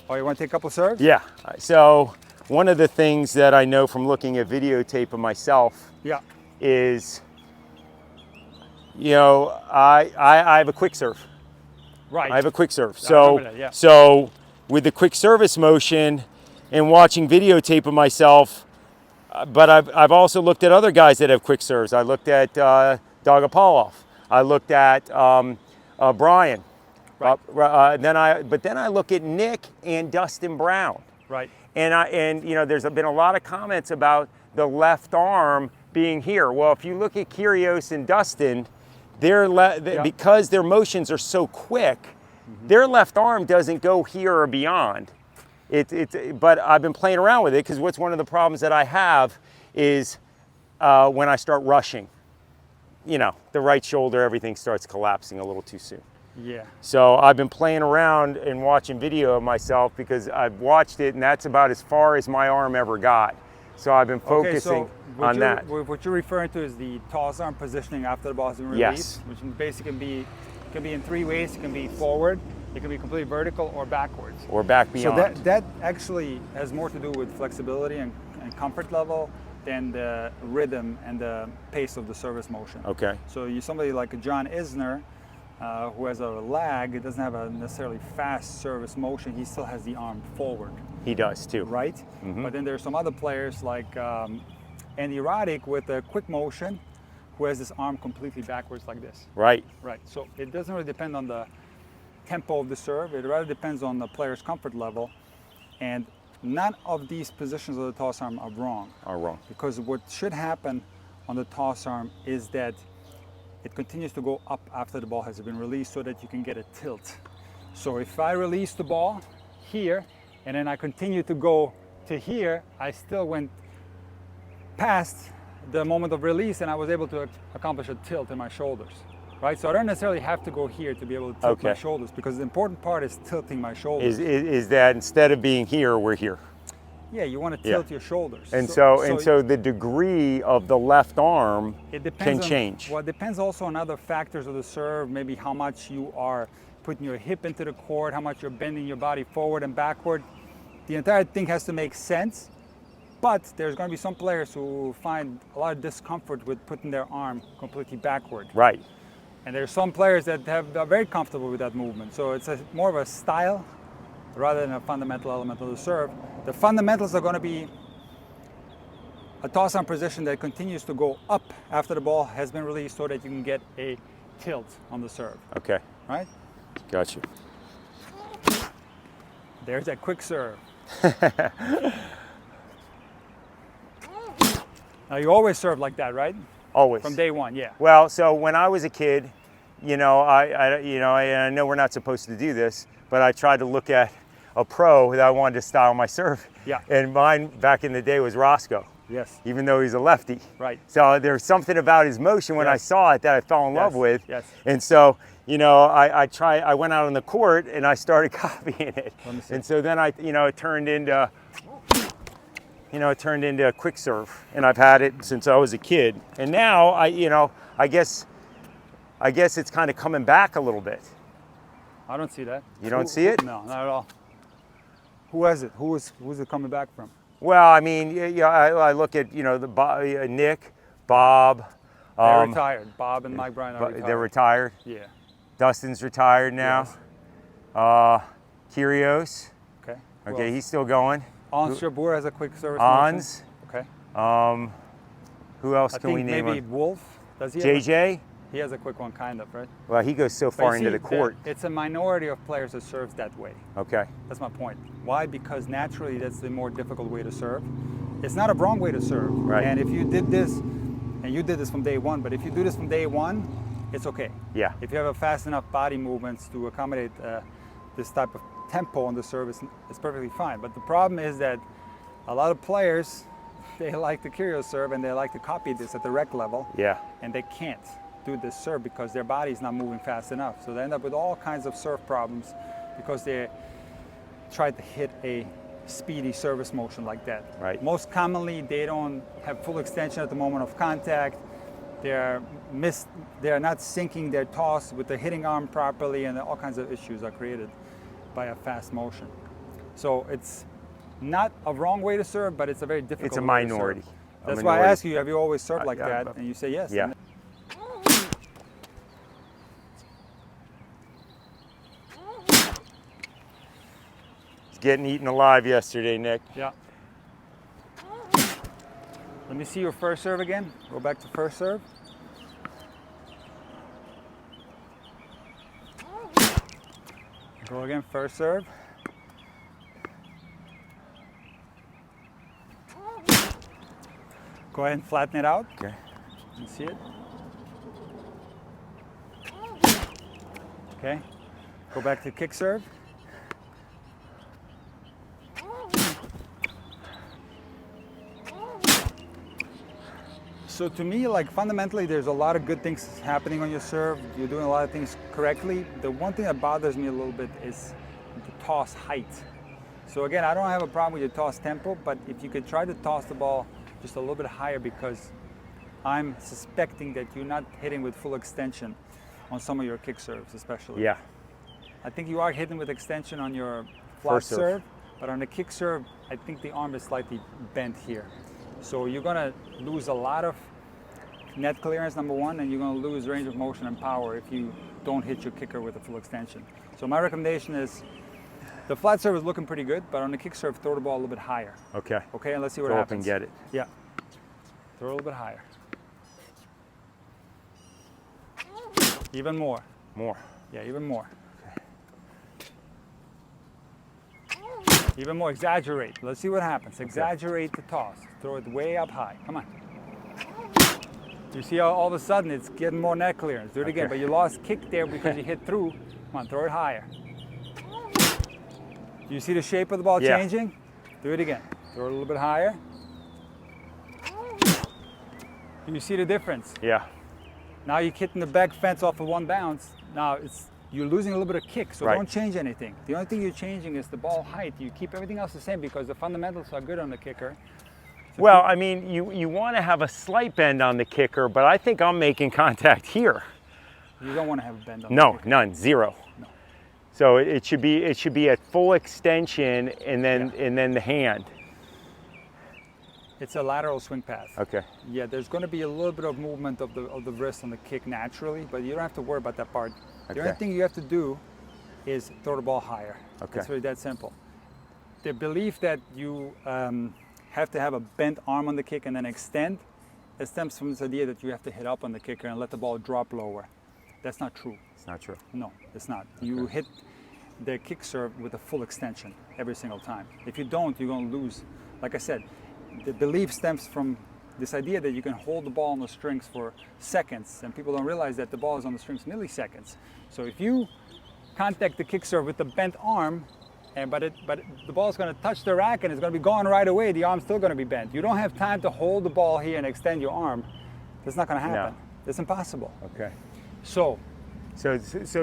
Oh, you want to take a couple serves? Yeah. So one of the things that I know from looking at videotape of myself is, you know, I have a quick serve. Right. I have a quick serve. So with the quick service motion and watching videotape of myself, but I've also looked at other guys that have quick serves. I looked at Dogopolov. I looked at Brian. Right. But then I look at Nick and Dustin Brown. Right. And you know, there's been a lot of comments about the left arm being here. Well, if you look at Kyrgios and Dustin, because their motions are so quick, their left arm doesn't go here or beyond. But I've been playing around with it because what's one of the problems that I have is when I start rushing, you know, the right shoulder, everything starts collapsing a little too soon. Yeah. So I've been playing around and watching video of myself because I've watched it and that's about as far as my arm ever got. So I've been focusing on that. What you're referring to is the toss arm positioning after the ball has been released, which basically can be in three ways. It can be forward, it can be completely vertical, or backwards. Or back beyond. So that actually has more to do with flexibility and comfort level than the rhythm and the pace of the service motion. Okay. So somebody like John Isner, who has a lag, it doesn't have a necessarily fast service motion, he still has the arm forward. He does too. Right? But then there's some other players like Andy Roddick with a quick motion who has this arm completely backwards like this. Right. Right. So it doesn't really depend on the tempo of the serve, it rather depends on the player's comfort level. And none of these positions of the toss arm are wrong. Because what should happen on the toss arm is that it continues to go up after the ball has been released so that you can get a tilt. So if I release the ball here and then I continue to go to here, I still went past the moment of release and I was able to accomplish a tilt in my shoulders. Right? So I don't necessarily have to go here to be able to tilt my shoulders, because the important part is tilting my shoulders. Is that instead of being here, we're here? Yeah, you want to tilt your shoulders. And so the degree of the left arm can change. Well, it depends also on other factors of the serve, maybe how much you are putting your hip into the court, how much you're bending your body forward and backward. The entire thing has to make sense, but there's going to be some players who find a lot of discomfort with putting their arm completely backward. Right. And there's some players that are very comfortable with that movement. So it's more of a style rather than a fundamental element of the serve. The fundamentals are going to be a toss arm position that continues to go up after the ball has been released so that you can get a tilt on the serve. Okay. Right? Got you. There's that quick serve. Now you always serve like that, right? Always. From day one, yeah. Well, so when I was a kid, you know, I know we're not supposed to do this, but I tried to look at a pro that I wanted to style my serve. Yeah. And mine back in the day was Roscoe. Yes. Even though he's a lefty. Right. So there's something about his motion when I saw it that I fell in love with. Yes. And so, you know, I went out on the court and I started copying it. And so then it turned into a quick serve, and I've had it since I was a kid. And now I guess it's kind of coming back a little bit. I don't see that. You don't see it? No, not at all. Who has it? Who's it coming back from? Well, I mean, I look at Nick, Bob. They're retired. Bob and Mike Bryan are retired. They're retired. Yeah. Dustin's retired now. Yes. Kyrgios. Okay. Okay, he's still going. Ons Jabeur has a quick service. Ons. Okay. Who else can we name? Maybe Wolf. Does he? JJ. He has a quick one, kind of, right? Well, he goes so far into the court. It's a minority of players that serves that way. Okay. That's my point. Why? Because naturally that's the more difficult way to serve. It's not a wrong way to serve. Right. And if you did this, and you did this from day one, but if you do this from day one, it's okay. Yeah. If you have a fast enough body movements to accommodate this type of tempo on the serve, it's perfectly fine. But the problem is that a lot of players, they like the Kyrgios serve and they like to copy this at the rec level. Yeah. And they can't do this serve because their body is not moving fast enough. So they end up with all kinds of serve problems because they try to hit a speedy service motion like that. Right. Most commonly, they don't have full extension at the moment of contact. They're not syncing their toss with the hitting arm properly, and all kinds of issues are created by a fast motion. So it's not a wrong way to serve, but it's a very difficult It's a way to serve. minority. That's why I ask you, have you always served like that? And you say yes. Yeah. It's getting eaten alive yesterday, Nick. Yeah. Let me see your first serve again. Go back to first serve. Go again, first serve. Go ahead and flatten it out. Okay. You see it? Okay. Go back to kick serve. So to me, like fundamentally, there's a lot of good things happening on your serve. You're doing a lot of things correctly. The one thing that bothers me a little bit is the toss height. So again, I don't have a problem with your toss tempo, but if you could try to toss the ball just a little bit higher, because I'm suspecting that you're not hitting with full extension on some of your kick serves, especially. Yeah. I think you are hitting with extension on your flat serve, but on the kick serve, I think the arm is slightly bent here. So you're gonna lose a lot of net clearance, number one, and you're gonna lose range of motion and power if you don't hit your kicker with a full extension. So my recommendation is, the flat serve is looking pretty good, but on the kick serve, throw the ball a little bit higher. Okay. Okay, and let's see what Go happens. up and get it. Yeah. Throw a little bit higher. Even more. More. Yeah, even more. Even more, exaggerate. Let's see what happens. Exaggerate the toss. Throw it way up high. Come on. You see how all of a sudden it's getting more net clearance. Do it again, but you lost kick there because you hit through. Come on, throw it higher. Do you see the shape of the ball changing? Do it again. Throw it a little bit higher. Do you see the difference? Yeah. Now you're hitting the back fence off of one bounce. Now you're losing a little bit of kick, so don't change anything. The only thing you're changing is the ball height. You keep everything else the same because the fundamentals are good on the kicker. So well, I mean, you want to have a slight bend on the kicker, but I think I'm making contact here. You don't want to have a bend on the kicker. None, zero. No. So it should be at full extension and then the hand. It's a lateral swing path. Okay. Yeah, there's going to be a little bit of movement of the wrist on the kick naturally, but you don't have to worry about that part. The only thing you have to do is throw the ball higher. Okay. It's really that simple. The belief that you have to have a bent arm on the kick and then extend, it stems from this idea that you have to hit up on the kicker and let the ball drop lower. That's not true. It's not true. No, it's not. You hit the kick serve with a full extension every single time. If you don't, you're going to lose. Like I said, the belief stems from this idea that you can hold the ball on the strings for seconds, and people don't realize that the ball is on the strings milliseconds. So if you contact the kick serve with the bent arm, but the ball is going to touch the rack and it's going to be gone right away, the arm's still going to be bent. You don't have time to hold the ball here and extend your arm. That's not going to happen. No. It's impossible. Okay. So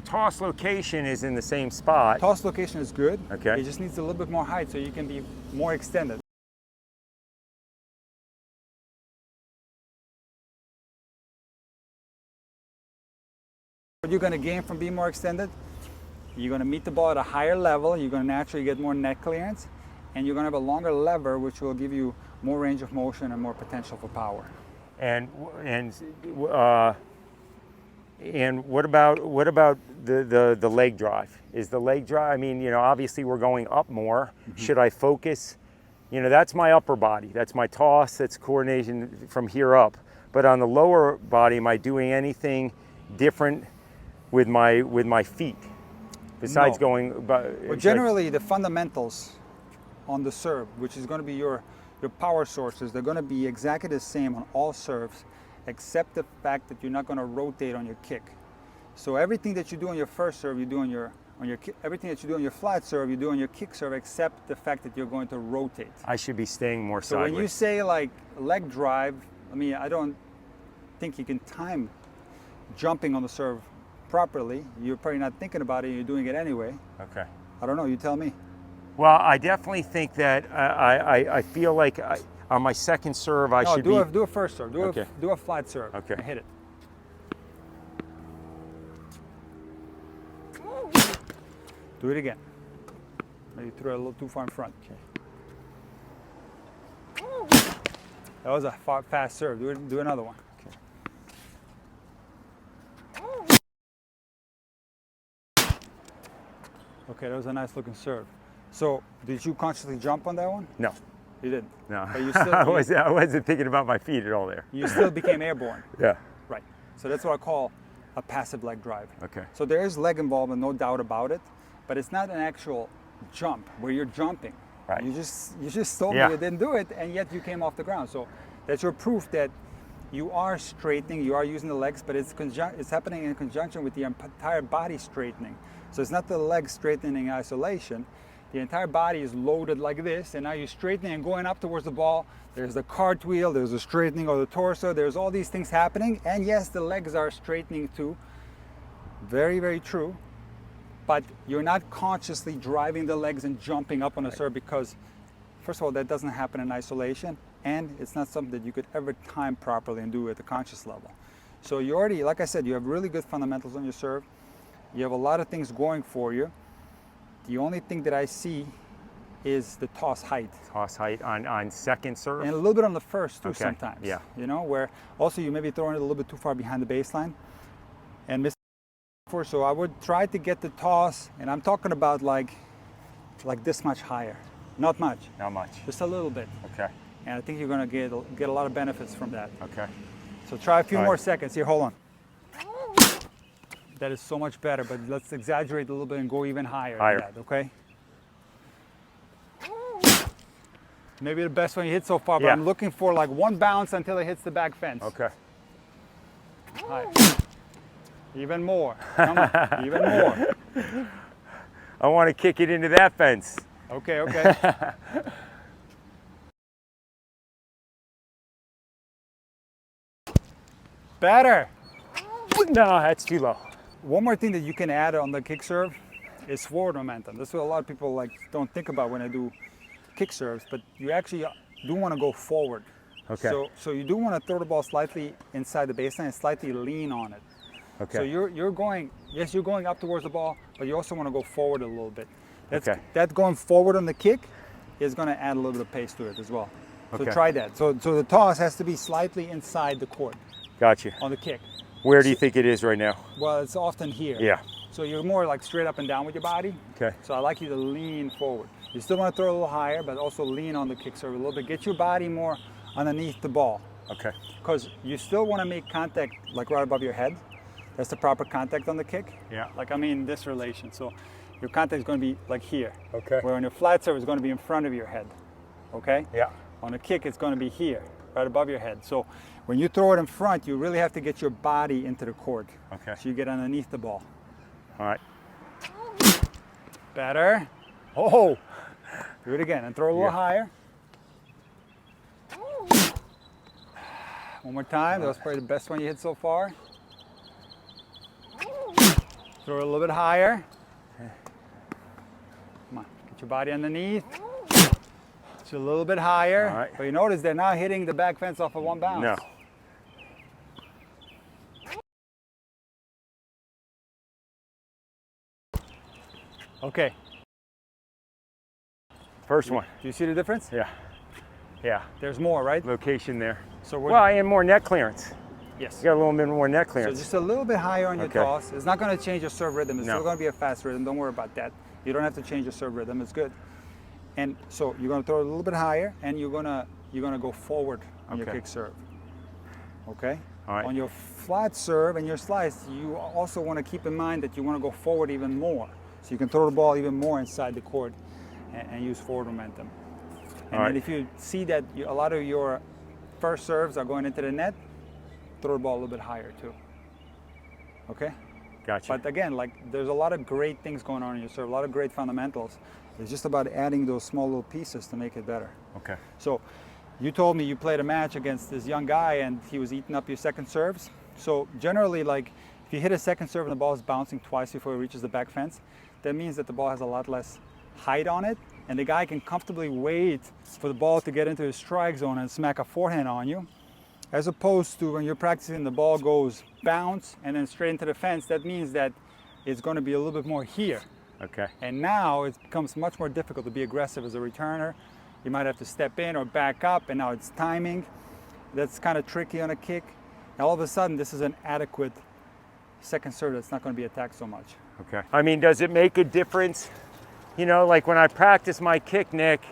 toss location is in the same spot. Toss location is good. Okay. It just needs a little bit more height so you can be more extended. What you're going to gain from being more extended, you're going to meet the ball at a higher level, you're going to naturally get more net clearance, and you're going to have a longer lever, which will give you more range of motion and more potential for power. And what about the leg drive? Is the leg drive, I mean, you know, obviously we're going up more. Mm-hmm. Should I focus? You know, that's my upper body. That's my toss. That's coordination from here up. But on the lower body, am I doing anything different with my feet besides going? Well, generally, the fundamentals on the serve, which is going to be your power sources, they're going to be exactly the same on all serves, except the fact that you're not going to rotate on your kick. So everything that you do on your first serve, you do on your everything that you do on your flat serve, you do on your kick serve, except the fact that you're going to rotate. I should be staying more so sideways. When you say like leg drive, I mean, I don't think you can time jumping on the serve properly. You're probably not thinking about it, you're doing it anyway. Okay. I don't know, you tell me. Well, I definitely think that I feel like on my second serve I should do a first serve. Do a flat serve. Okay. And hit it. Do it again. You threw it a little too far in front. Okay. That was a fast serve. Do another one. Okay, that was a nice looking serve. So, did you consciously jump on that one? No. You didn't? No. But you still, I wasn't thinking about my feet at all there. You still became airborne. Yeah. Right. So that's what I call a passive leg drive. Okay. So there is leg involvement, no doubt about it, but it's not an actual jump where you're jumping. Right. You just told me Yeah. you didn't do it, and yet you came off the ground. So that's your proof that you are straightening, you are using the legs, but it's happening in conjunction with the entire body straightening. So it's not the legs straightening in isolation. The entire body is loaded like this, and now you're straightening and going up towards the ball. There's the cartwheel, there's the straightening of the torso, there's all these things happening, and yes, the legs are straightening too. Very, very true. But you're not consciously driving the legs and jumping up on a serve because, first of all, that doesn't happen in isolation, and it's not something that you could ever time properly and do at the conscious level. So you already, like I said, you have really good fundamentals on your serve. You have a lot of things going for you. The only thing that I see is the toss height. Toss height on second serve? And a little bit on the first too, Okay. sometimes. Yeah. You know, where also you may be throwing it a little bit too far behind the baseline and miss. So I would try to get the toss, and I'm talking about like this much higher. Not much. Not much. Just a little bit. Okay. And I think you're gonna get a lot of benefits from that. Okay. So try a few All more right. seconds. Here, hold on. That is so much better, but let's exaggerate a little bit and go even higher. Higher. Than that, okay? Maybe the best one you hit so far, but Yeah. I'm looking for like one bounce until it hits the back fence. Okay. Higher. Even more. Come on. Even more. I want to kick it into that fence. Okay, okay. Better. No, that's too low. One more thing that you can add on the kick serve is forward momentum. That's what a lot of people don't think about when they do kick serves, but you actually do want to go forward. Okay. So you do want to throw the ball slightly inside the baseline and slightly lean on it. Okay. So you're going up towards the ball, but you also want to go forward a little bit. Okay. That going forward on the kick is going to add a little bit of pace to it as well. So Okay. try that. So the toss has to be slightly inside the court Gotcha. on the kick. Where do you think it is right now? Well, it's often here. Yeah. So you're more like straight up and down with your body. Okay. So I like you to lean forward. You still want to throw a little higher, but also lean on the kick serve a little bit. Get your body more underneath the ball. Okay. Because you still want to make contact like right above your head. That's the proper contact on the kick. Yeah. Like, I mean, this relation. So your contact is going to be like here. Okay. Where on your flat serve, it's going to be in front of your head. Okay? Yeah. On a kick, it's going to be here, right above your head. So when you throw it in front, you really have to get your body into the court. Okay. So you get underneath the ball. All right. Better. Oh, do it again and throw a little Yeah. higher. One more time. That was probably the best one you hit so far. Throw it a little bit higher. Come on, get your body underneath. Just a little bit higher. All right. But you notice they're not hitting the back fence off of one bounce. No. Okay. First one. Do you see the difference? Yeah. Yeah. There's more, right? Location there. So we're Well, and more net clearance. yes. You got a little bit more net So clearance. just a little bit higher on your Okay. toss. It's not going to change your serve rhythm. It's No. still going to be a fast rhythm. Don't worry about that. You don't have to change your serve rhythm. It's good. And so you're going to throw it a little bit higher, and you're going to go forward on your Okay. kick serve. Okay. All right. On your flat serve and your slice, you also want to keep in mind that you want to go forward even more. So you can throw the ball even more inside the court and use forward momentum. And All right. then if you see that a lot of your first serves are going into the net, throw the ball a little bit higher too. Okay? Gotcha. But again, like there's a lot of great things going on in your serve, a lot of great fundamentals. It's just about adding those small little pieces to make it better. Okay. So you told me you played a match against this young guy and he was eating up your second serves. So generally, like if you hit a second serve and the ball is bouncing twice before it reaches the back fence, that means that the ball has a lot less height on it, and the guy can comfortably wait for the ball to get into his strike zone and smack a forehand on you. As opposed to when you're practicing, the ball goes bounce and then straight into the fence. That means that it's going to be a little bit more here. Okay. And now it becomes much more difficult to be aggressive as a returner. You might have to step in or back up, and now it's timing. That's kind of tricky on a kick. And all of a sudden, this is an adequate second serve that's not going to be attacked so much. Okay. I mean, does it make a difference? You know, like when I practice my kick, Nick,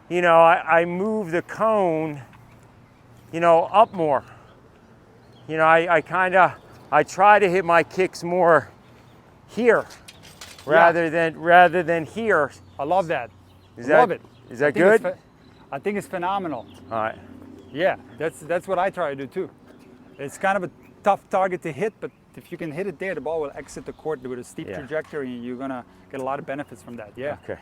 you know, I move the cone, you know, up more. You know, I try to hit my kicks more here rather than here. I love that. Love it. Is that good? I think it's phenomenal. All right. Yeah, that's what I try to do too. It's kind of a tough target to hit, but if you can hit it there, the ball will exit the court with a steep trajectory, and you're gonna get a lot of benefits from that. Yeah. Okay.